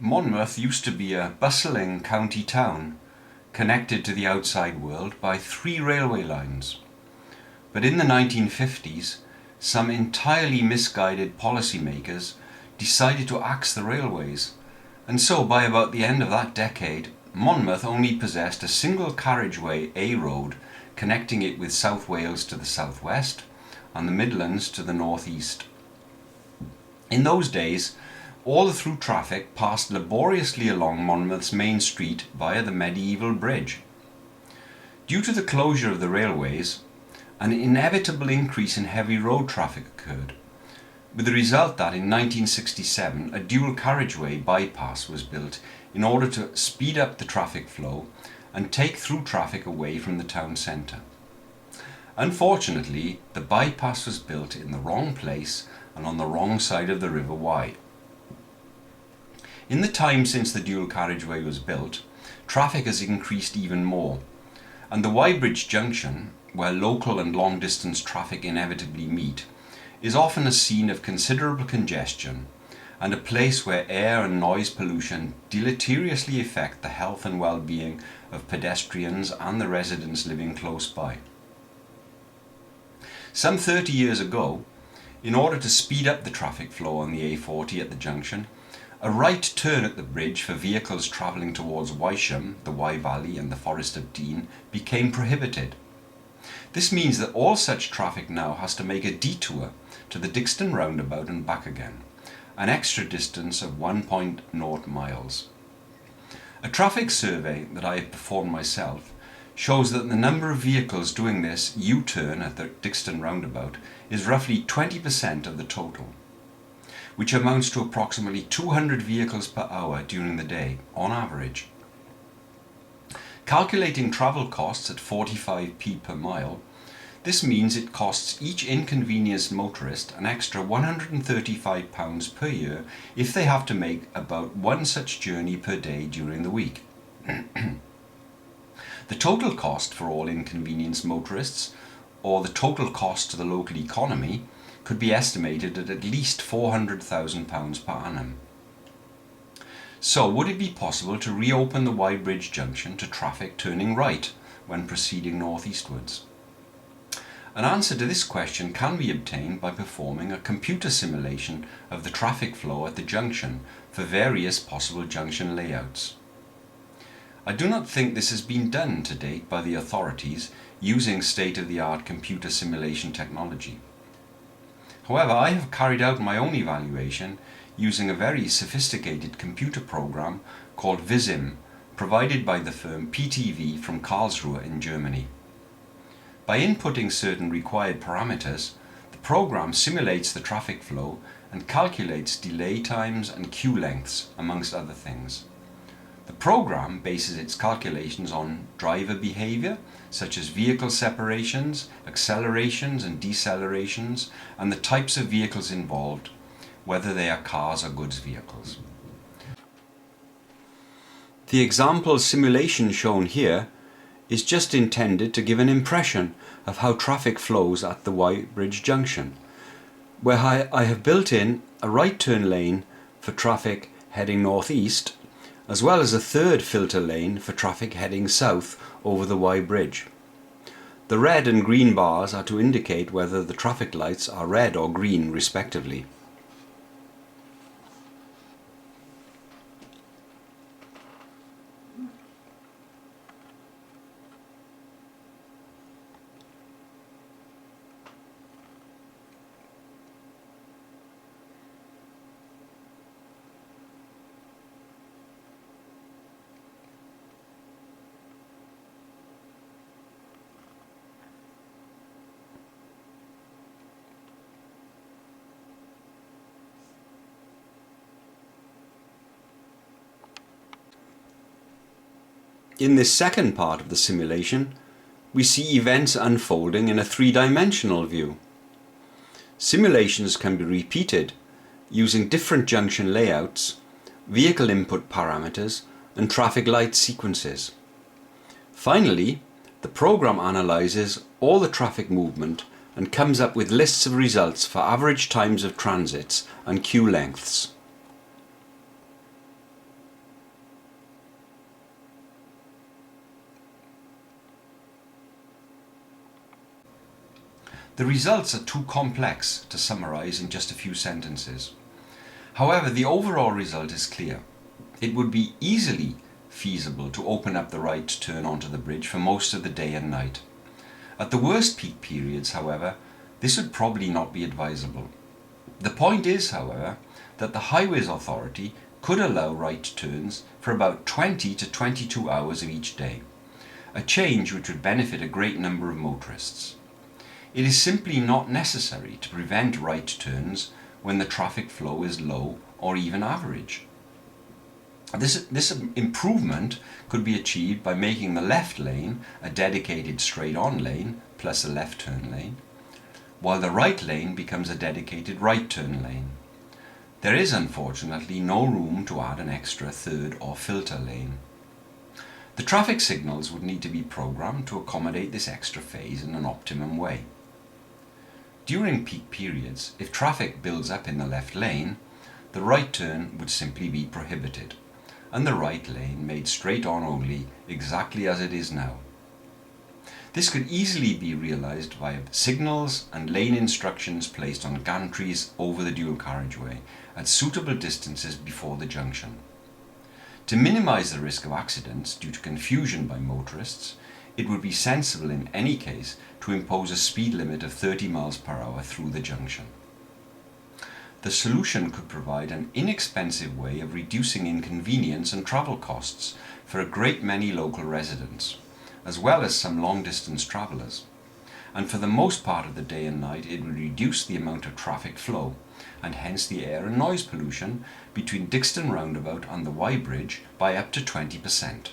Monmouth used to be a bustling county town, connected to the outside world by 3 railway lines. But in the 1950s, some entirely misguided policymakers decided to axe the railways, and so by about the end of that decade, Monmouth only possessed a single carriageway A road connecting it with South Wales to the southwest and the Midlands to the northeast. In those days, all the through traffic passed laboriously along Monmouth's main street via the medieval bridge. Due to the closure of the railways, an inevitable increase in heavy road traffic occurred, with the result that in 1967 a dual carriageway bypass was built in order to speed up the traffic flow and take through traffic away from the town centre. Unfortunately, the bypass was built in the wrong place and on the wrong side of the River Wye. In the time since the dual carriageway was built, traffic has increased even more, and the Wye Bridge junction, where local and long-distance traffic inevitably meet, is often a scene of considerable congestion and a place where air and noise pollution deleteriously affect the health and well-being of pedestrians and the residents living close by. Some 30 years ago, in order to speed up the traffic flow on the A40 at the junction, a right turn at the bridge for vehicles travelling towards Wylesham, the Wye Valley and the Forest of Dean became prohibited. This means that all such traffic now has to make a detour to the Dixton roundabout and back again, an extra distance of 1.0 miles. A traffic survey that I have performed myself shows that the number of vehicles doing this U-turn at the Dixton roundabout is roughly 20% of the total, which amounts to approximately 200 vehicles per hour during the day, on average. Calculating travel costs at 45p per mile, this means it costs each inconvenienced motorist an extra £135 per year if they have to make about one such journey per day during the week. The total cost for all inconvenienced motorists, or the total cost to the local economy, could be estimated at least £400,000 per annum. So would it be possible to reopen the Wye Bridge junction to traffic turning right when proceeding northeastwards? An answer to this question can be obtained by performing a computer simulation of the traffic flow at the junction for various possible junction layouts. I do not think this has been done to date by the authorities using state-of-the-art computer simulation technology. However, I have carried out my own evaluation using a very sophisticated computer program called Visim, provided by the firm PTV from Karlsruhe in Germany. By inputting certain required parameters, the program simulates the traffic flow and calculates delay times and queue lengths, amongst other things. The program bases its calculations on driver behavior, such as vehicle separations, accelerations and decelerations, and the types of vehicles involved, whether they are cars or goods vehicles. The example simulation shown here is just intended to give an impression of how traffic flows at the Wye Bridge junction, where I have built in a right turn lane for traffic heading northeast, as well as a third filter lane for traffic heading south over the Wye Bridge. The red and green bars are to indicate whether the traffic lights are red or green respectively. In this second part of the simulation, we see events unfolding in a three-dimensional view. Simulations can be repeated using different junction layouts, vehicle input parameters, and traffic light sequences. Finally, the program analyzes all the traffic movement and comes up with lists of results for average times of transits and queue lengths. The results are too complex to summarise in just a few sentences. However, the overall result is clear. It would be easily feasible to open up the right turn onto the bridge for most of the day and night. At the worst peak periods, however, this would probably not be advisable. The point is, however, that the Highways Authority could allow right turns for about 20 to 22 hours of each day, a change which would benefit a great number of motorists. It is simply not necessary to prevent right turns when the traffic flow is low or even average. This improvement could be achieved by making the left lane a dedicated straight-on lane plus a left turn lane, while the right lane becomes a dedicated right turn lane. There is unfortunately no room to add an extra third or filter lane. The traffic signals would need to be programmed to accommodate this extra phase in an optimum way. During peak periods, if traffic builds up in the left lane, the right turn would simply be prohibited, and the right lane made straight on only, exactly as it is now. This could easily be realised via signals and lane instructions placed on gantries over the dual carriageway at suitable distances before the junction. To minimise the risk of accidents due to confusion by motorists, it would be sensible in any case to impose a speed limit of 30 miles per hour through the junction. The solution could provide an inexpensive way of reducing inconvenience and travel costs for a great many local residents, as well as some long-distance travellers. And for the most part of the day and night, it would reduce the amount of traffic flow, and hence the air and noise pollution between Dixton Roundabout and the Y Bridge by up to 20%.